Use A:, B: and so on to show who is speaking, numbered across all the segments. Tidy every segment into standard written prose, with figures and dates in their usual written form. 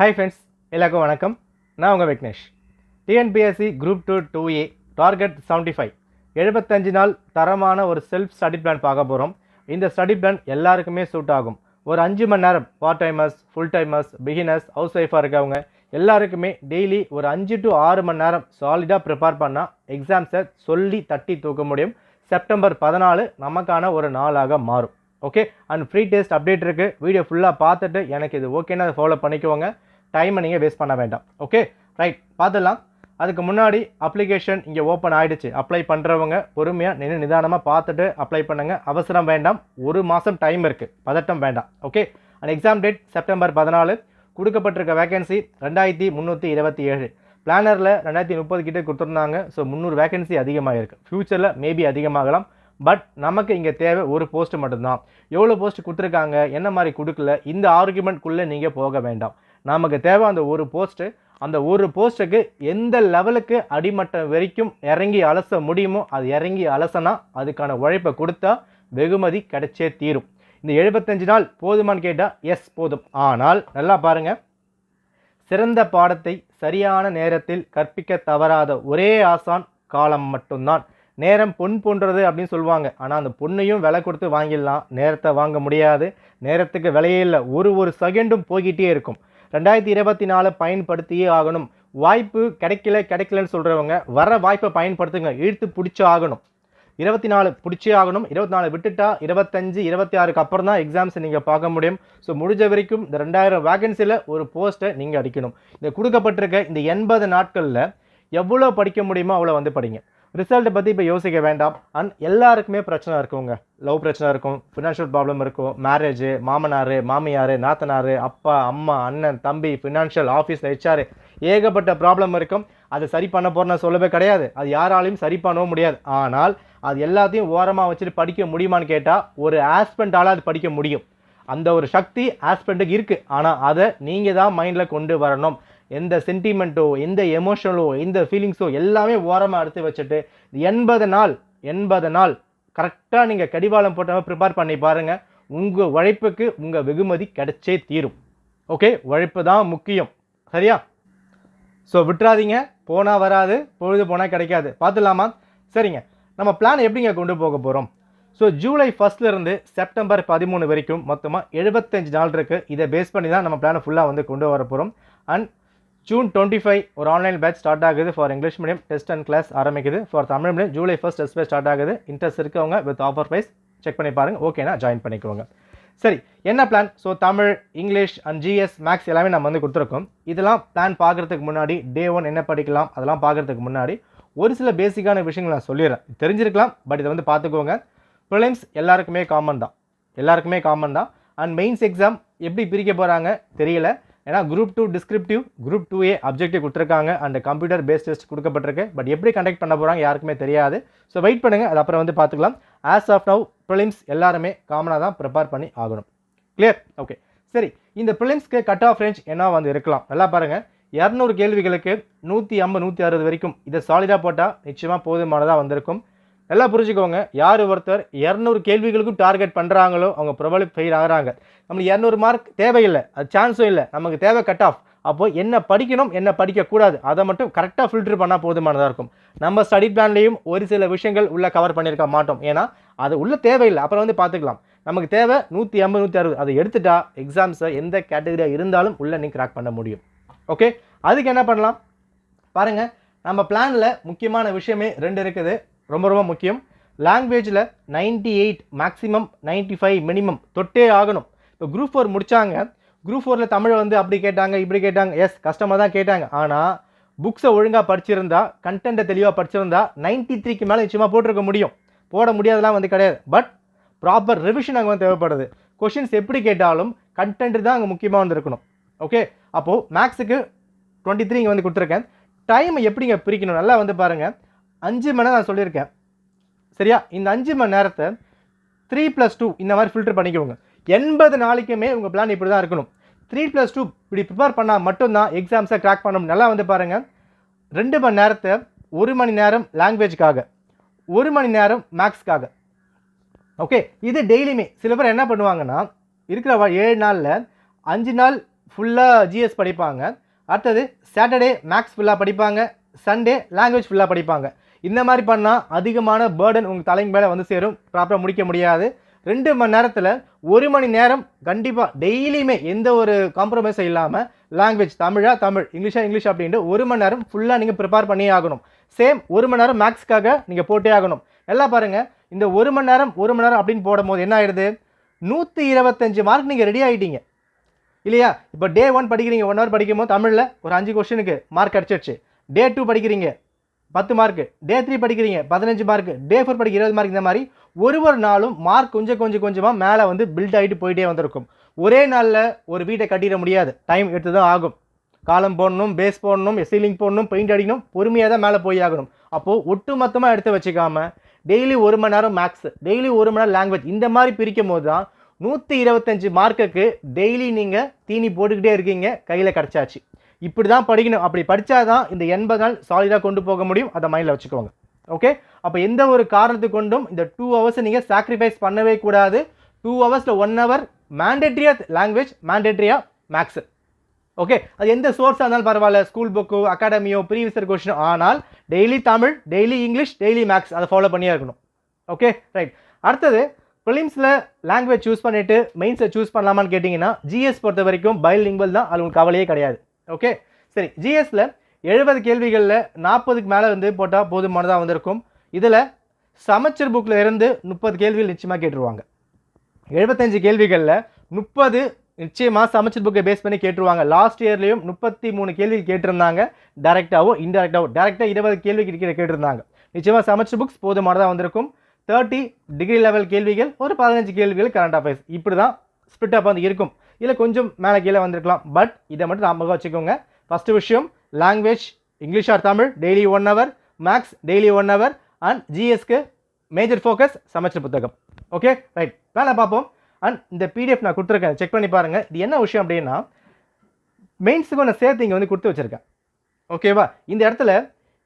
A: Hi friends, எல்லாருக்கும் வணக்கம். நான் உங்கள் Vignesh. TNPSC group 2 2A target 75 75 நாள் தரமான ஒரு செல்ஃப் ஸ்டடி பிளான் பார்க்க போகிறோம். இந்த ஸ்டடி பிளான் எல்லாருக்குமே சூட் ஆகும். ஒரு 5 மணி நேரம் part timers, full timers, beginners, house ஒய்ஃபாக இருக்கவங்க எல்லாருக்குமே டெய்லி ஒரு 5 to 6 மணி நேரம் சாலிடாக ப்ரிப்பேர் பண்ணால் எக்ஸாம்ஸை சொல்லி தட்டி தூக்க முடியும். செப்டம்பர் 14 நமக்கான ஒரு நாளாக மாறும். Okay, and free test update இருக்குது. வீடியோ ஃபுல்லாக பார்த்துட்டு எனக்கு இது ஓகேன்னு அதை ஃபாலோ பண்ணிக்குவோங்க. டைமை நீங்கள் வேஸ்ட் பண்ண வேண்டாம். ஓகே ரைட், பார்த்துடலாம். அதுக்கு முன்னாடி அப்ளிகேஷன் இங்கே ஓப்பன் ஆகிடுச்சு. அப்ளை பண்ணுறவங்க பொறுமையாக நிதானமாக பார்த்துட்டு அப்ளை பண்ணுங்கள். அவசரம் வேண்டாம், ஒரு மாதம் டைம் இருக்குது, பதட்டம் வேண்டாம். Okay, and exam date September 14. கொடுக்கப்பட்டிருக்க வேகன்சி 2327. பிளானரில் 2030 கிட்டே கொடுத்துருந்தாங்க. ஸோ 300 வேகன்சி அதிகமாக இருக்குது. ஃப்யூச்சரில் மேபி அதிகமாகலாம். பட் நமக்கு இங்கே தேவை ஒரு போஸ்ட் மட்டும்தான். எவ்வளோ போஸ்ட் கொடுத்துருக்காங்க, என்ன மாதிரி கொடுக்கல, இந்த ஆர்குமெண்ட்குள்ளே நீங்கள் போக வேண்டாம். நமக்கு தேவை அந்த ஒரு போஸ்ட்டு. அந்த ஒரு போஸ்ட்டுக்கு எந்த லெவலுக்கு அடிமட்டம் வரைக்கும் இறங்கி அலச முடியுமோ அது இறங்கி அலசனா அதுக்கான உழைப்பை கொடுத்தா வெகுமதி கிடைச்சே தீரும். இந்த 75 நாள் போதுமான்னு கேட்டால் எஸ் போதும். ஆனால் நல்லா பாருங்கள், சிறந்த பாடத்தை சரியான நேரத்தில் கற்பிக்க தவறாத ஒரே ஆசான் காலம் மட்டும்தான். நேரம் பொன் போன்றது அப்படின்னு சொல்லுவாங்க. ஆனால் அந்த பொண்ணையும் விலை கொடுத்து வாங்கிடலாம், நேரத்தை வாங்க முடியாது. நேரத்துக்கு விலையே இல்லை. ஒரு செகண்டும் போய்கிட்டே இருக்கும். 2024 பயன்படுத்தியே ஆகணும். வாய்ப்பு கிடைக்கலன்னு சொல்கிறவங்க வர வாய்ப்பை பயன்படுத்துங்க. இழுத்து பிடிச்சி ஆகணும். 24 பிடிச்சே ஆகணும். 24 விட்டுட்டா 25 26க்கு அப்புறம் தான் எக்ஸாம்ஸை நீங்கள் பார்க்க முடியும். ஸோ முடிஞ்ச வரைக்கும் இந்த 2000 வேகன்சியில் ஒரு போஸ்ட்டை நீங்கள் அடிக்கணும். இந்த கொடுக்கப்பட்டிருக்க இந்த 80 நாட்களில் எவ்வளோ படிக்க முடியுமோ அவ்வளோ வந்து படிங்க. ரிசல்ட்டை பற்றி இப்போ யோசிக்க வேண்டாம். அண்ட் எல்லாருக்குமே பிரச்சனை இருக்குங்க. லவ் பிரச்சனை இருக்கும், ஃபினான்ஷியல் ப்ராப்ளம் இருக்கும், மேரேஜ், மாமனார் மாமியார், நாத்தனார், அப்பா அம்மா, அண்ணன் தம்பி, ஃபினான்ஷியல், ஆஃபீஸில் HR, ஏகப்பட்ட ப்ராப்ளம் இருக்கும். அதை சரி பண்ண போகிறேன்னு சொல்லவே கிடையாது. அது யாராலையும் சரி பண்ணவும் முடியாது. ஆனால் அது எல்லாத்தையும் ஓரமாக வச்சுட்டு படிக்க முடியுமான்னு கேட்டால் ஒரு ஆஸ்பெண்டால் அது படிக்க முடியும். அந்த ஒரு சக்தி ஆஸ்பெண்டுக்கு இருக்குது. ஆனால் அதை நீங்கள் தான் மைண்டில் கொண்டு வரணும். எந்த சென்டிமெண்ட்டோ, எந்த எமோஷனலோ, எந்த ஃபீலிங்ஸோ எல்லாமே ஓரமாக எடுத்து வச்சுட்டு 80 நாள் கரெக்டாக நீங்கள் கடிவாளம் போட்டவங்க ப்ரிப்பேர் பண்ணி பாருங்கள். உங்கள் உழைப்புக்கு உங்கள் வெகுமதி கிடைச்சே தீரும். ஓகே, உழைப்பு தான் முக்கியம். சரியா? ஸோ விட்டுறாதீங்க. போனால் வராது, பொழுது போனால் கிடைக்காது. பார்த்துலாமா? சரிங்க, நம்ம பிளான் எப்படிங்க கொண்டு போக போகிறோம்? ஸோ ஜூலை 1 செப்டம்பர் 13 வரைக்கும் மொத்தமாக 75 நாள் இருக்குது. இதை பேஸ் பண்ணி தான் நம்ம பிளானை ஃபுல்லாக வந்து கொண்டு வர போகிறோம். அண்ட் ஜூன் 25 ஒரு ஆன்லைன் பேட்ச் ஸ்டார்ட் ஆகுது. For English medium test and class ஆரம்பிக்குது. For Tamil medium July 1 test batch start ஆகுது. இன்ட்ரெஸ்ட் இருக்கவங்க வித் ஆஃபர் ப்ரைஸ் செக் பண்ணி பாருங்கள். ஓகேனா ஜாயின் பண்ணிக்கோங்க. சரி, என்ன plan? So Tamil, English and GS maths எல்லாமே நம்ம வந்து கொடுத்துருக்கோம். இதெல்லாம் பிளான் பார்க்குறதுக்கு முன்னாடி டே 1 என்ன படிக்கலாம் அதெல்லாம் பார்க்குறதுக்கு முன்னாடி ஒரு சில பேசிக்கான விஷயங்கள் நான் சொல்லிடுறேன். தெரிஞ்சிருக்கலாம், பட் இதை வந்து பார்த்துக்கோங்க. ப்ரிலிம்ஸ் எல்லாருக்குமே காமன் தான். அண்ட் மெயின்ஸ் எக்ஸாம் எப்படி பிரிக்க போகிறாங்க தெரியல. ஏன்னா group 2 descriptive, group 2A objective கொடுத்துருக்காங்க. அண்ட் கம்ப்யூட்டர் பேஸ்ட் டெஸ்ட் கொடுக்கப்பட்டிருக்கு. பட் எப்படி கண்டக்ட் பண்ண போகிறாங்க யாருக்குமே தெரியாது. ஸோ வெயிட் பண்ணுங்கள், அது அப்புறம் வந்து பார்த்துக்கலாம். ஆஸ் ஆஃப் நவ் ப்ரிலிம்ஸ் எல்லாருமே காமனாக தான் ப்ரிப்பேர் பண்ணி ஆகணும். கிளியர்? ஓகே, சரி. இந்த ப்ரிலிம்ஸ்க்கு கட் ஆஃப் ரேஞ்ச் என்ன வந்து இருக்கலாம்? நல்லா பாருங்கள். 200 கேள்விகளுக்கு 150 160 வரைக்கும் இதை சாலிடாக போட்டால் நிச்சயமாக போதுமானதாக வந்திருக்கும். நல்லா புரிஞ்சுக்கோங்க. யார் ஒருத்தர் 200 கேள்விகளுக்கும் டார்கெட் பண்ணுறாங்களோ அவங்க ப்ரொபபிளி ஃபெயில் ஆகிறாங்க. நம்மளுக்கு 200 மார்க் தேவையில்லை, அது சான்ஸும் இல்லை. நமக்கு தேவை கட் ஆஃப். அப்போது என்ன படிக்கணும், என்ன படிக்கக்கூடாது, அதை மட்டும் கரெக்டாக ஃபில்டர் பண்ணால் போதுமானதாக இருக்கும். நம்ம ஸ்டடி பிளான்லேயும் ஒரு சில விஷயங்கள் உள்ளே கவர் பண்ணியிருக்க மாட்டோம். ஏன்னா அது உள்ளே தேவையில்லை, அப்புறம் வந்து பார்த்துக்கலாம். நமக்கு தேவை 150 160. அதை எடுத்துட்டா எக்ஸாம்ஸை எந்த கேட்டகரியாக இருந்தாலும் உள்ளே நீ கிராக் பண்ண முடியும். ஓகே, அதுக்கு என்ன பண்ணலாம் பாருங்கள். நம்ம பிளானில் முக்கியமான விஷயமே 2 இருக்குது. ரொம்ப முக்கியம். லாங்குவேஜில் 98 மேக்ஸிமம், 95 மினிமம் தொட்டே ஆகணும். இப்போ குரூப் 4 முடித்தாங்க. குரூப் 4ல் தமிழை வந்து அப்படி கேட்டாங்க, இப்படி கேட்டாங்க. எஸ், கஷ்டமாக தான் கேட்டாங்க. ஆனால் புக்ஸை ஒழுங்காக படிச்சிருந்தா, கண்டென்ட்டை தெளிவாக படிச்சிருந்தா 93க்கு மேலே நிச்சயமாக போட்டிருக்க முடியும். போட முடியாதெல்லாம் வந்து கிடையாது. பட் ப்ராப்பர் ரிவிஷன் அங்கே வந்து தேவைப்படுது. கொஷின்ஸ் எப்படி கேட்டாலும் கண்டென்ட் தான் அங்கே முக்கியமாக வந்து இருக்கணும். ஓகே, அப்போது மேக்ஸுக்கு 23 இங்கே வந்து கொடுத்துருக்கேன். டைமை எப்படிங்க பிரிக்கணும்? நல்லா வந்து பாருங்கள். 5 மணி நேரம் நான் சொல்லியிருக்கேன். சரியா? இந்த 5 மணி நேரத்தை 3+2 இந்த மாதிரி ஃபில்டர் பண்ணிக்கோங்க. 80 நாளைக்குமே உங்கள் பிளான் இப்படி தான் இருக்கணும். 3+2 இப்படி ப்ரிப்பேர் பண்ணால் மட்டும்தான் எக்ஸாம்ஸை கிராக் பண்ணணும். நல்லா வந்து பாருங்கள். 2 மணி நேரத்தை 1 மணி நேரம் லாங்குவேஜ்க்காக, 1 மணி நேரம் மேக்ஸ்க்காக. ஓகே, இது டெய்லியுமே. சில பேர் என்ன பண்ணுவாங்கன்னா இருக்கிற 7 நாளில் 5 நாள் ஃபுல்லாக ஜிஎஸ் படிப்பாங்க. அடுத்தது சாட்டர்டே மேக்ஸ் ஃபுல்லாக படிப்பாங்க. சண்டே லாங்குவேஜ் ஃபுல்லாக படிப்பாங்க. இந்த மாதிரி பண்ணால் அதிகமான பேர்டன் உங்கள் தலைக்கு மேலே வந்து சேரும். ப்ராப்பராக முடிக்க முடியாது. 2 மணி நேரத்தில் 1 மணி நேரம் கண்டிப்பாக டெய்லியுமே எந்த ஒரு காம்ப்ரமைஸும் இல்லாமல் லாங்குவேஜ் தமிழா தமிழ், இங்கிலீஷா இங்கிலீஷ் அப்படின்ட்டு 1 மணி நேரம் ஃபுல்லாக நீங்கள் ப்ரிப்பேர் பண்ணியே ஆகணும். சேம் 1 மணி நேரம் மேக்ஸ்க்காக நீங்கள் போட்டே ஆகணும். நல்லா பாருங்கள், இந்த 1 மணி நேரம் அப்படின்னு போடும்போது என்ன ஆகிடுது, 125 மார்க் நீங்கள் ரெடி ஆகிட்டீங்க இல்லையா? இப்போ டே 1 படிக்கிறீங்க, 1 ஹவர் படிக்கும்போது தமிழில் ஒரு 5 கொஸ்டினுக்கு மார்க் அடிச்சிடுச்சு. டே 2 படிக்கிறீங்க 10 மார்க்கு, டே 3 படிக்கிறீங்க 15 மார்க்கு, டே 4 படிக்க 20 மார்க். இந்த மாதிரி ஒரு நாளும் மார்க் கொஞ்சமாக மேலே வந்து பில்ட் ஆகிட்டு போயிட்டே வந்திருக்கும். ஒரே நாளில் ஒரு வீட்டை கட்டிட முடியாது, டைம் எடுத்து தான் ஆகும். காலம் போடணும், பேஸ் போடணும், சீலிங் போடணும், பெயிண்ட் அடிக்கணும், பொறுமையாக தான் மேலே போய் ஆகணும். அப்போது ஒட்டு மொத்தமாக எடுத்து வச்சுக்காம டெய்லி 1 மணி நேரம் மேக்ஸ், டெய்லி 1 மணி நேரம் லாங்குவேஜ், இந்த மாதிரி பிரிக்கும் போது தான் 125 மார்க்குக்கு டெய்லி நீங்கள் தீனி போட்டுக்கிட்டே இருக்கீங்க, கையில் கிடச்சாச்சு. இப்படி தான் படிக்கணும். அப்படி படித்தா தான் இந்த 80 நாள் சாலிடாக கொண்டு போக முடியும். அதை மைண்டில் வச்சுக்கோங்க. ஓகே, அப்போ எந்த ஒரு காரணத்துக்கு கொண்டும் இந்த 2 ஹவர்ஸை நீங்கள் சாக்ரிஃபைஸ் பண்ணவே கூடாது. 2 ஹவர்ஸில் 1 ஹவர் மேண்டேட்ரியாக லாங்குவேஜ், மேண்டேட்ரியாக மேக்ஸு. ஓகே, அது எந்த சோர்ஸாக இருந்தாலும் பரவாயில்ல, ஸ்கூல் புக்கோ, அகாடமியோ, ப்ரீவியஸ் கொஸ்டினோ, ஆனால் daily Tamil, daily English, daily maths அதை ஃபாலோ பண்ணியே இருக்கணும். Okay right. அடுத்தது ப்ரிலிம்ஸில் லாங்குவேஜ் சூஸ் பண்ணிவிட்டு மெயின்ஸை சூஸ் பண்ணலாமான்னு கேட்டிங்கன்னா, ஜிஎஸ் பொறுத்த வரைக்கும் பைலிங்குவல் தான், அது உங்களுக்கு கவலையே கிடையாது. ஓகே சரி, ஜிஎஸ்ல 70 கேள்விகளில் 40க்கு மேலே வந்து போட்டால் போதுமானதாக வந்திருக்கும். இதில் சமச்சீர் புக்கில் இருந்து 30 கேள்விகள் நிச்சயமாக கேட்டுருவாங்க. 75 கேள்விகளில் 30 நிச்சயமாக சமச்சீர் புக்கை பேஸ் பண்ணி கேட்டுருவாங்க. லாஸ்ட் இயர்லேயும் 33 கேள்வி கேட்டிருந்தாங்க, டைரெக்டாகவோ இன்டெரக்டாகவோ. டேரெக்டாக 20 கேள்வி கேட்டிருந்தாங்க. நிச்சயமாக சமச்சீர் புக்ஸ் போதுமானதாக வந்திருக்கும். 30 டிகிரி லெவல் கேள்விகள், ஒரு 15 கேள்விகள் கரண்ட் அஃபேர்ஸ். இப்படி தான் ஸ்பிட் அப் வந்து இருக்கும். இல்லை கொஞ்சம் மேலே கீழே வந்திருக்கலாம். பட் இதை மட்டும் ஞாபகம் வச்சுக்கோங்க. ஃபஸ்ட்டு விஷயம், language English or Tamil daily 1 hour, maths daily 1 hour, and ஜிஎஸ்க்கு மேஜர் ஃபோக்கஸ் சமச்சீர் புத்தகம். ஓகே ரைட், மேலே பார்ப்போம். அண்ட் இந்த பிடிஎஃப் நான் கொடுத்துருக்கேன், செக் பண்ணி பாருங்கள். இது என்ன விஷயம் அப்படின்னா, மெயின்ஸுக்கும் நான் சேர்த்து இங்கே வந்து கொடுத்து வச்சுருக்கேன். ஓகேவா? இந்த இடத்துல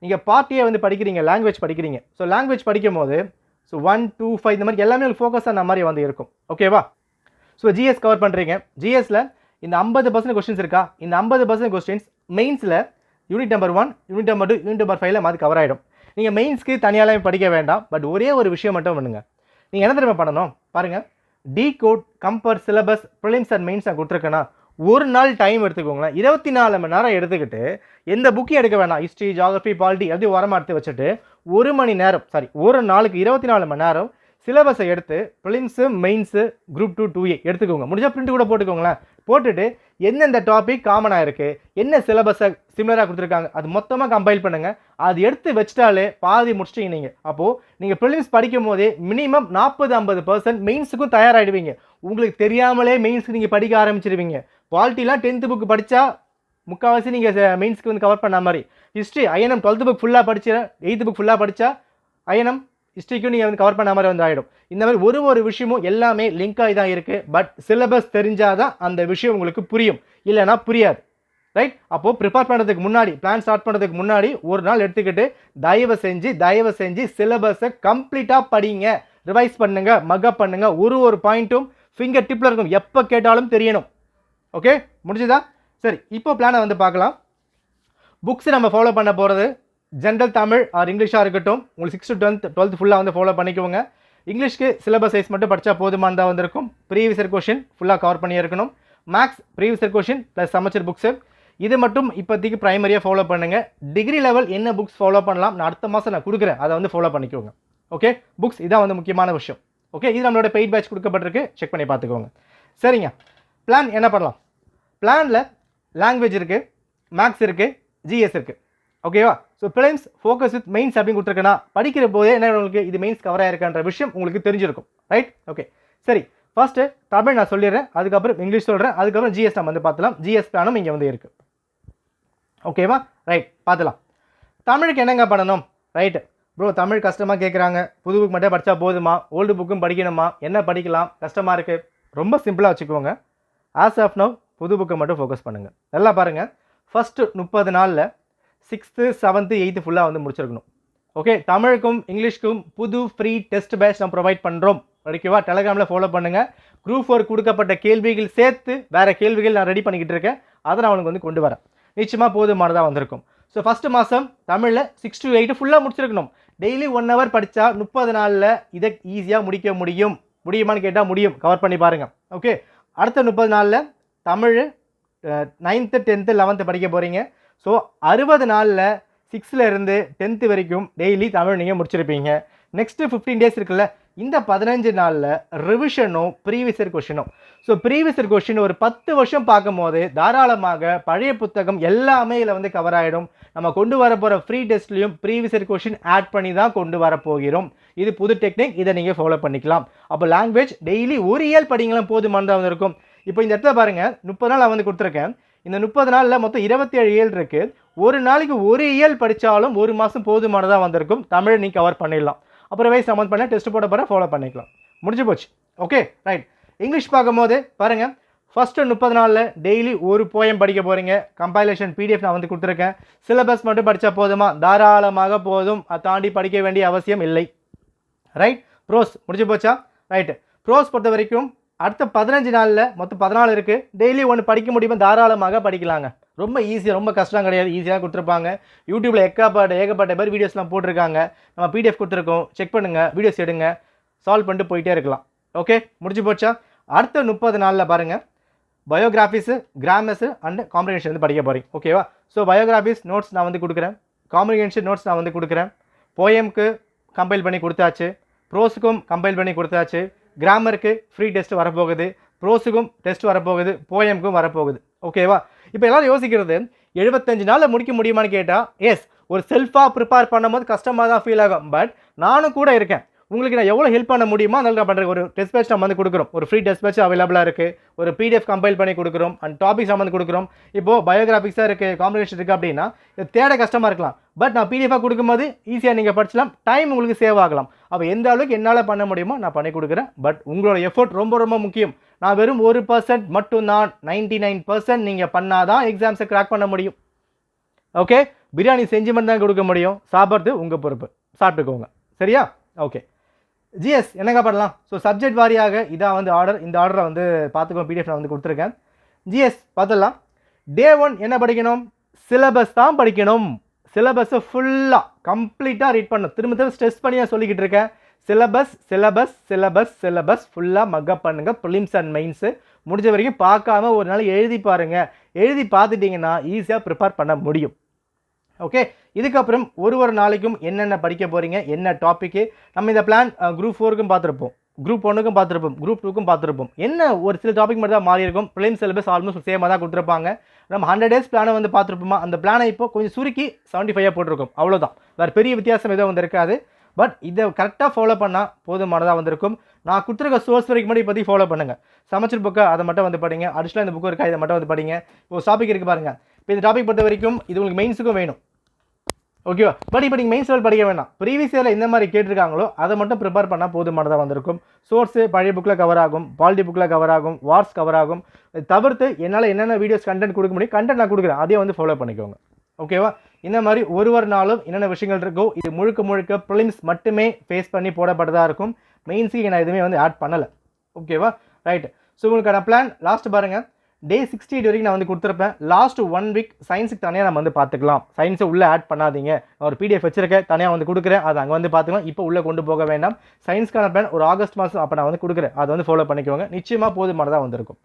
A: நீங்கள் பார்ட்டியே வந்து படிக்கிறீங்க, லாங்குவேஜ் படிக்கிறீங்க. ஸோ லாங்குவேஜ் படிக்கும் போது 1, 2, 5 இந்த மாதிரி எல்லாமே ஃபோக்கஸ் ஆன மாதிரி வந்து இருக்கும். ஓகேவா? ஸோ ஜிஎஸ் கவர் பண்ணுறீங்க. ஜிஎஸ்ல இந்த 50% கொஸ்டின்ஸ் இருக்கா? இந்த 50% கொஸ்டின்ஸ் மெயின்ஸில் unit number 1, unit number 2, unit number 5ல மாதிரி கவர் ஆகிடும். நீங்கள் மெயின்ஸ்க்கு தனியாகவே படிக்க வேண்டாம். பட் ஒரே ஒரு விஷயம் மட்டும் பண்ணுங்க. நீங்கள் என்ன தெரியுமா பண்ணணும் பாருங்கள், decode, compare, syllabus, prelims and mains நான் கொடுத்துருக்கேன்னா, ஒரு நாள் டைம் எடுத்துக்கோங்களேன். 24 மணி நேரம் எடுத்துக்கிட்டு எந்த புக்கையும் எடுக்க வேண்டாம். ஹிஸ்ட்ரி, ஜியாகிரஃபி, பாலிட்டி எல்லாத்தையும் ஓரமாக எடுத்து வச்சுட்டு ஒரு நாளுக்கு 24 மணி நேரம் சிலபஸை எடுத்து ப்ரிலிம்ஸு, மெயின்ஸு, குரூப் 2, 2A எடுத்துக்கோங்க. முடிஞ்சால் பிரிண்ட் கூட போட்டுக்கோங்களேன். போட்டுட்டு எந்தெந்த டாபிக் காமனாக இருக்குது, என்ன சிலபஸை சிமிலராக கொடுத்துருக்காங்க, அது மொத்தமாக கம்பைல் பண்ணுங்கள். அது எடுத்து வச்சிட்டாலே பாதி முடிச்சிட்டிங்க நீங்கள். அப்போது நீங்கள் ப்ரிலிம்ஸ் படிக்கும் போதே மினிமம் 40-50% மெயின்ஸுக்கும் தயாராகிடுவீங்க. உங்களுக்கு தெரியாமலே மெயின்ஸுக்கு நீங்கள் படிக்க ஆரம்பிச்சிருவீங்க. பாலிட்டிலாம் 10th புக் படித்தா முக்கால்வாசி நீங்கள் மெயின்ஸ்க்கு வந்து கவர் பண்ண மாதிரி. ஹிஸ்ட்ரி ஐஎன்எம் 12th புக் ஃபுல்லாக படிச்சு 8th புக் ஃபுல்லாக படித்தா ஐஎன்எம் ஹிஸ்ட்ரிக்கும் நீங்கள் வந்து கவர் பண்ண மாதிரி வந்து ஆகிடும். இந்த மாதிரி ஒரு விஷயமும் எல்லாமே லிங்க் ஆகி தான் இருக்குது. பட் சிலபஸ் தெரிஞ்சால் தான் அந்த விஷயம் உங்களுக்கு புரியும், இல்லைனா புரியாது. ரைட்? அப்போது ப்ரிப்பேர் பண்ணுறதுக்கு முன்னாடி, பிளான் ஸ்டார்ட் பண்ணுறதுக்கு முன்னாடி ஒரு நாள் எடுத்துக்கிட்டு தயவு செஞ்சு சிலபஸை கம்ப்ளீட்டாக படிங்க, ரிவைஸ் பண்ணுங்கள், மக்கப் பண்ணுங்கள். ஒரு பாயிண்ட்டும் ஃபிங்கர் டிப்பில் இருக்கும், எப்போ கேட்டாலும் தெரியணும். ஓகே, முடிஞ்சுதா? சரி, இப்போ பிளானை வந்து பார்க்கலாம். புக்ஸ் நம்ம ஃபாலோ பண்ண போகிறது ஜென்ரல் தமிழ் ஆர் இங்கிலீஷாக இருக்கட்டும், உங்களுக்கு 6th to 12th ஃபுல்லாக வந்து ஃபாலோ பண்ணிக்கோங்க. இங்கிலீஷ்க்கு சிலபஸ் சைஸ் மட்டும் படித்தா போதுமானதாக வந்திருக்கும். ப்ரீவியஸ் கொஷின் ஃபுல்லாக கவர் பண்ணி இருக்கணும். மேக்ஸ் ப்ரீவியஸ் கொஷின் ப்ளஸ் சமச்சீர் புக்ஸு, இது மட்டும் இப்போதைக்கு ப்ரைமரியாக ஃபாலோ பண்ணுங்கள். டிகிரி லெவல் என்ன புக்ஸ் ஃபாலோ பண்ணலாம் நான் அடுத்த மாதம் நான் கொடுக்குறேன், அதை வந்து ஃபாலோ பண்ணிக்கோங்க. ஓகே, புக்ஸ் இதான் வந்து முக்கியமான விஷயம். ஓகே, இது நம்மளோட பெய்ட் பேட்ச் கொடுக்கப்பட்டிருக்கு, செக் பண்ணி பார்த்துக்கோங்க. சரிங்க, பிளான் என்ன பண்ணலாம்? பிளானில் லாங்குவேஜ் இருக்குது, மேக்ஸ் இருக்குது, ஜிஎஸ் இருக்குது. ஓகேவா? So prelims focus with mains அப்படின்னு கொடுத்துருக்கேன்னா படிக்கிற போதே என்ன உங்களுக்கு இது மெயின்ஸ் கவர் ஆயிருக்கான்ற விஷயம் உங்களுக்கு தெரிஞ்சிருக்கும். ரைட்? ஓகே சரி, ஃபர்ஸ்ட்டு தமிழ் நான் சொல்லிடுறேன், அதுக்கப்புறம் இங்கிலீஷ் சொல்கிறேன், அதுக்கப்புறம் ஜிஎஸ் நம்ம வந்து பார்த்துலாம். ஜிஎஸ் பிளானும் இங்கே வந்து இருக்குது. ஓகேவா? ரைட், பார்த்துலாம். தமிழுக்கு என்னங்க பண்ணணும்? ரைட்டு ப்ரோ, தமிழ் கஷ்டமாக கேட்குறாங்க, புது புக் மட்டும் படித்தா போதுமா, ஓல்டு புக்கும் படிக்கணுமா, என்ன படிக்கலாம், கஷ்டமாக இருக்குது. ரொம்ப சிம்பிளாக வச்சுக்கோங்க. ஆஸ் ஆஃப் நவ் புது புக்கை மட்டும் ஃபோக்கஸ் பண்ணுங்கள். நல்லா பாருங்கள், ஃபஸ்ட்டு 30 நாளில் 6th, 7th, 8th ஃபுல்லாக வந்து முடிச்சிருக்கணும். ஓகே, தமிழுக்கும் இங்கிலீஷ்க்கும் புது ஃப்ரீ டெஸ்ட் பேட்ச் நம்ம ப்ரொவைட் பண்ணுறோம். ஓகேவா? டெலிகிராமில் ஃபாலோ பண்ணுங்கள். குரூப் 4 கொடுக்கப்பட்ட கேள்விகள் சேர்த்து வேறு கேள்விகள் நான் ரெடி பண்ணிக்கிட்டு இருக்கேன். அதை நான் உனக்கு வந்து கொண்டு வரேன். நிச்சயமாக போதுமானதாக வந்திருக்கும். ஸோ ஃபஸ்ட்டு மாதம் தமிழில் 6 to 8 ஃபுல்லாக முடிச்சிருக்கணும். டெய்லி 1 hour படித்தா 30 நாளில் இதை ஈஸியாக முடிக்க முடியுமான்னு கேட்டால் முடியும். கவர் பண்ணி பாருங்கள். ஓகே, அடுத்த 30 நாளில் தமிழ் 9th 10th 11th படிக்க போகிறீங்க. ஸோ 60 நாளில் 6th இருந்து 10th வரைக்கும் டெய்லி தமிழ் நீங்கள் முடிச்சிருப்பீங்க. நெக்ஸ்ட்டு 15 days இருக்குல்ல, இந்த 15 நாளில் ரிவிஷனும் ப்ரீவியஸ் இயர் கொஷினும். ஸோ ப்ரீவியஸ் இயர் கொஷின் ஒரு 10 வருஷம் பார்க்கும்போது தாராளமாக பழைய புத்தகம் எல்லாமே இதில் வந்து கவர் ஆகிடும். நம்ம கொண்டு வர போகிற ஃப்ரீ டெஸ்ட்லையும் ப்ரீவியஸ் இயர் கொஷின் ஆட் பண்ணி தான் கொண்டு வர போகிறோம். இது புது டெக்னிக், இதை நீங்கள் ஃபாலோ பண்ணிக்கலாம். அப்போ லாங்குவேஜ் டெய்லி ஒரு இயல் படிங்களாம் போதுமானதாக இருக்கும். இப்போ இந்த இடத்துல பாருங்கள், 30 நாள் நான் வந்து கொடுத்துருக்கேன். இந்த 30 நாளில் மொத்தம் 27 இயல் இருக்குது. ஒரு நாளைக்கு ஒரு இயல் படித்தாலும் ஒரு மாதம் போதுமானதாக வந்திருக்கும். தமிழ் நீ கவர் பண்ணிடலாம். அப்புறம் வைஸ் சம்மன் பண்ண டெஸ்ட் போட போகிற ஃபாலோ பண்ணிக்கலாம். முடிஞ்சு போச்சு. Okay right. இங்கிலீஷ் பார்க்கும்போது பாருங்கள், ஃபஸ்ட்டு 30 நாளில் டெய்லி ஒரு போயம் படிக்க போகிறீங்க. கம்பைலேஷன் பிடிஎஃப் நான் வந்து கொடுத்துருக்கேன். சிலபஸ் மட்டும் படித்தா போதுமா? தாராளமாக போதும். அதை தாண்டி படிக்க வேண்டிய அவசியம் இல்லை. ரைட். ப்ரோஸ் முடிஞ்சு போச்சா? ரைட்டு. ப்ரோஸ் பொறுத்த வரைக்கும் அடுத்த 15 நாளில் மொத்தம் 14 இருக்குது. டெய்லி ஒன்று படிக்க முடியுமா? தாராளமாக படிக்கலாங்க. ரொம்ப ஈஸியாக, ரொம்ப கஷ்டம் கிடையாது. ஈஸியாக கொடுத்துருப்பாங்க. யூடியூப்பில் ஏகப்பட்ட பேர் வீடியோஸ்லாம் போட்டிருக்காங்க. நம்ம பிடிஎஃப் கொடுத்துருக்கோம். செக் பண்ணுங்கள், வீடியோஸ் எடுங்க, சால்வ் பண்ணிட்டு போயிட்டே இருக்கலாம். ஓகே, முடிஞ்சு போச்சா? அடுத்த 30 நாளில் பாருங்கள், பயோகிராஃபிஸு, கிராமர்ஸு அண்ட் காம்ப்ரிஹென்ஷன் வந்து படிக்க போகிறீங்க. ஓகேவா? ஸோ பயோகிராஃபிஸ் நோட்ஸ் நான் வந்து கொடுக்குறேன். காம்ப்ரிஹென்ஷன் நோட்ஸ் நான் வந்து கொடுக்குறேன். போயம்க்கு கம்பைல் பண்ணி கொடுத்தாச்சு. ப்ரோஸுக்கும் கம்பைல் பண்ணி கொடுத்தாச்சு. கிராமருக்கு ஃப்ரீ டெஸ்ட் வரப்போகுது. ப்ரோஸுக்கும் டெஸ்ட் வரப்போகுது. போயமுக்கும் வரப்போகுது. ஓகேவா? இப்போ எல்லோரும் யோசிக்கிறது 75 நாளில் முடிக்க முடியுமான்னு கேட்டால், எஸ், ஒரு செல்ஃபாக ப்ரிப்பேர் பண்ணும்போது கஷ்டமாக தான் ஃபீல் ஆகும். பட் நானும் கூட இருக்கேன். உங்களுக்கு நான் எவ்வளோ ஹெல்ப் பண்ண முடியுமோ அதனால நான் பண்ணுறேன். ஒரு டெஸ்ட் பேட்ச் நம்ம வந்து கொடுக்குறோம். ஒரு ஃப்ரீ டெஸ்ட் பேட்ச் அவைலபிளாக இருக்குது. ஒரு பிடிஎஃப் கம்பைல் பண்ணி கொடுக்குறோம். அண்ட் டாபிக்ஸ் நம்ம வந்து கொடுக்குறோம். இப்போது பயோகிராஃபிக்ஸாக இருக்குது, காம்பினேஷன் இருக்குது அப்படின்னா இது தேட கஷ்டமாக இருக்கலாம். பட் நான் பிடிஎஃபாக கொடுக்கும்போது ஈஸியாக நீங்கள் படிச்சலாம். டைம் உங்களுக்கு சேவ் ஆகலாம். அப்போ எந்த அளவுக்கு என்னால் பண்ண முடியுமோ நான் பண்ணி கொடுக்குறேன். பட் உங்களோட எஃபோர்ட் ரொம்ப ரொம்ப முக்கியம். நான் வெறும் 1% மட்டும்தான், 99% நீங்கள் பண்ணாதான் எக்ஸாம்ஸை கிராக் பண்ண முடியும். ஓகே, பிரியாணி செஞ்சு மட்டும் தான் கொடுக்க முடியும். சாப்பிட்றது உங்கள் பொறுப்பு, சாப்பிட்டுக்கோங்க. சரியா? ஓகே. ஜிஎஸ் என்னங்க பண்ணலாம்? ஸோ சப்ஜெக்ட் வாரியாக இதான் வந்து ஆர்டர். இந்த ஆர்டரை வந்து பார்த்துக்கோ, பிடிஎஃப் நான் வந்து கொடுத்துருக்கேன். ஜிஎஸ் பார்த்துடலாம். டே 1 என்ன படிக்கணும்? சிலபஸ் தான் படிக்கணும். சிலபஸை ஃபுல்லாக கம்ப்ளீட்டாக ரீட் பண்ணணும். திரும்ப ஸ்ட்ரெஸ் பண்ணி நான் சொல்லிக்கிட்டு இருக்கேன். சிலபஸ் ஃபுல்லாக மக்கப் பண்ணுங்கள். ப்ரிலிம்ஸ் அண்ட் மெயின்ஸு முடிஞ்ச வரைக்கும் பார்க்காம ஒரு நாள் எழுதி பாருங்கள். எழுதி பார்த்துட்டிங்கன்னா ஈஸியாக ப்ரிப்பேர் பண்ண முடியும். ஓகே, இதுக்கப்புறம் ஒரு நாளைக்கும் என்னென்ன படிக்க போகிறீங்க, என்ன டாப்பிக்கு, நம்ம இந்த பிளான் குரூப் 4க்கும் பார்த்துருப்போம், குரூப் 1க்கும் பார்த்துருப்போம், குரூப் 2க்கும் பார்த்துருப்போம். என்ன ஒரு சில டாபிக் மட்டும் தான் மாறி இருக்கும். ப்ரிலிம்ஸ் சிலபஸ் ஆல்மோஸ்ட் சேமாக தான் கொடுத்துருப்பாங்க. நம்ம 100 days பிளானை வந்து பார்த்துருப்போமா? அந்த பிளானை இப்போ கொஞ்சம் சுருக்கி 75 போட்டிருக்கோம். அவ்வளோதான், வேறு பெரிய வித்தியாசம் எதுவும் வந்து இருக்காது. பட் இதை கரெக்டாக ஃபாலோ பண்ணால் போதுமானதாக வந்திருக்கும். நான் கொடுத்துருக்க சோர்ஸ் வரைக்கும் மட்டும் பற்றி ஃபாலோ பண்ணுங்கள். சமைச்சர் புக்கை அதை மட்டும் வந்து படிங்க. அடிஷனலாக இந்த புக்கு இருக்கா, இதை மட்டும் வந்து படிங்க. இப்போ டாபிக் இருக்குது பாருங்கள். இப்போ இந்த டாபிக் பொறுத்த வரைக்கும் இது உங்களுக்கு மெயின்ஸுக்கும் வேணும். ஓகேவா? பட் இப்போ நீங்கள் மெயின்ஸ் லெவல் படிக்க வேண்டாம். ப்ரீவியஸ் இயரில் இந்த மாதிரி கேட்டிருக்காங்களோ அதை மட்டும் ப்ரிப்பேர் பண்ணால் போதுமானதாக வந்திருக்கும். சோர்ஸு பழைய புக்கில் கவர் ஆகும், பாலிட்டி புக்கில் கவர் ஆகும், வார்ஸ் கவர் ஆகும். தவிர்த்து என்னால் என்னென்ன வீடியோஸ் கண்டென்ட் கொடுக்க முடியும், கண்டென்ட் நான் கொடுக்குறேன், அதே வந்து ஃபாலோ பண்ணிக்கோங்க. ஓகேவா? இந்த மாதிரி ஒரு நாளும் என்னென்ன விஷயங்கள் இருக்கோ இது முழுக்க ப்ரிலிம்ஸ் மட்டுமே ஃபேஸ் பண்ணி போடப்பட்டதாக இருக்கும். மெயின்ஸுக்கு நான் எதுவுமே வந்து ஆட் பண்ணலை. ஓகேவா? ரைட். ஸோ உங்களுக்கான பிளான் லாஸ்ட் பாருங்கள். டே 68 வரைக்கும் நான் வந்து கொடுத்துருப்பேன். லாஸ்ட் 1 வீக் சயின்ஸுக்கு தனியாக நம்ம வந்து பார்த்துக்கலாம். சயின்ஸை உள்ளே ஆட் பண்ணாதீங்க. நான் ஒரு பிடிஎஃப் வச்சிருக்கேன், தனியாக வந்து கொடுக்குறேன், அதை அங்கே வந்து பார்த்துக்கலாம். இப்போ உள்ளே கொண்டு போக வேண்டாம். சயின்ஸ்க்கான பிளான் ஒரு ஆகஸ்ட் மாதம் அப்போ நான் வந்து கொடுக்குறேன், அதை வந்து ஃபாலோ பண்ணிக்கோங்க. நிச்சயமாக போதுமானதாக வந்திருக்கும்.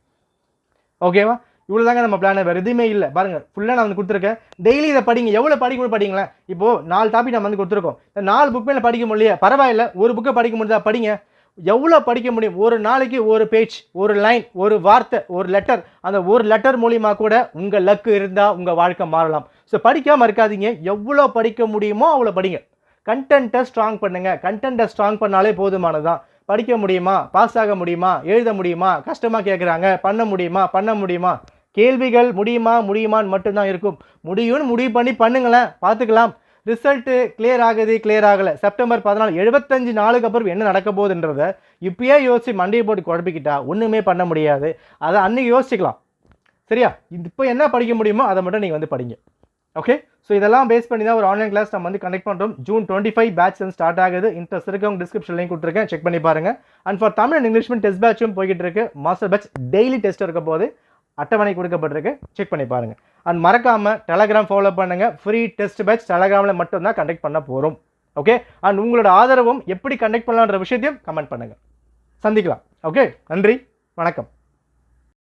A: ஓகேவா? இவ்வளோ தாங்க நம்ம பிளான், வேறு எதுவுமே இல்லை. பாருங்கள், ஃபுல்லாக நான் வந்து கொடுத்துருக்கேன். டெய்லி இதை படிங்க. எவ்வளோ படிக்கணும் படிங்களேன். இப்போது 4 டாபிக் நம்ம வந்து கொடுத்துருக்கோம். இந்த 4 புக் மேலே படிக்க முடியல, பரவாயில்ல, ஒரு புக்கை படிக்க முடியுதா படிங்க. எவ்வளோ படிக்க முடியும்? ஒரு நாளைக்கு ஒரு பேஜ், ஒரு லைன், ஒரு வார்த்தை, ஒரு லெட்டர். அந்த ஒரு லெட்டர் மூலிமா கூட உங்கள் லக்கு இருந்தால் உங்கள் வாழ்க்கை மாறலாம். ஸோ படிக்காமல் இருக்காதீங்க. எவ்வளோ படிக்க முடியுமோ அவ்வளோ படிங்க. கண்டென்ட்டை ஸ்ட்ராங் பண்ணுங்கள். கண்டென்ட்டை ஸ்ட்ராங் பண்ணாலே போதுமானதான். படிக்க முடியுமா, பாஸ் ஆக முடியுமா, எழுத முடியுமா, கஷ்டமாக கேட்குறாங்க, பண்ண முடியுமா, கேள்விகள் முடியுமான்னு மட்டும்தான் இருக்கும். முடியும்னு முடிவு பண்ணி பண்ணுங்களேன், பார்த்துக்கலாம். ரிசல்ட்டு கிளியர் ஆகலை. செப்டம்பர் 14 75 நாளுக்கு அப்புறம் என்ன நடக்க போகுதுன்றதை இப்பயே யோசிச்சு மண்டையை போட்டு குழப்பிக்கிட்டா ஒன்றுமே பண்ண முடியாது. அதை அன்றைக்கி யோசிச்சுக்கலாம். சரியா? இப்போ என்ன படிக்க முடியுமோ அதை மட்டும் நீங்கள் வந்து படிங்க. ஓகே, ஸோ இதெல்லாம் பேஸ் பண்ணி தான் ஒரு ஆன்லைன் கிளாஸ் நம்ம வந்து கண்டக்ட் பண்ணுறோம். June 25 பேட்ச் வந்து ஸ்டார்ட் ஆகுது. இன்ட்ரெஸ்ட் இருக்கவங்க டிஸ்கிரிப்ஷன் லிங்க் கொடுத்துருக்கேன், செக் பண்ணி பாருங்க. And for Tamil and English test பேட்சும் போய்கிட்டு இருக்கு. மாஸ்டர் பேட்ச் டெய்லி டெஸ்ட் இருக்க போது அட்டவணை கொடுக்கப்பட்டிருக்கு, செக் பண்ணி பாருங்க. அண்ட் மறக்காம டெலகிராம் ஃபாலோ பண்ணுங்க. ஃப்ரீ டெஸ்ட் பேட்ச் டெலகிராமில் மட்டும் தான் கண்டக்ட் பண்ண போகிறோம். ஓகே, அண்ட் உங்களோட ஆதரவும் எப்படி கண்டக்ட் பண்ணலான்ற விஷயத்தையும் கமெண்ட் பண்ணுங்க. சந்திக்கலாம். ஓகே, நன்றி, வணக்கம்.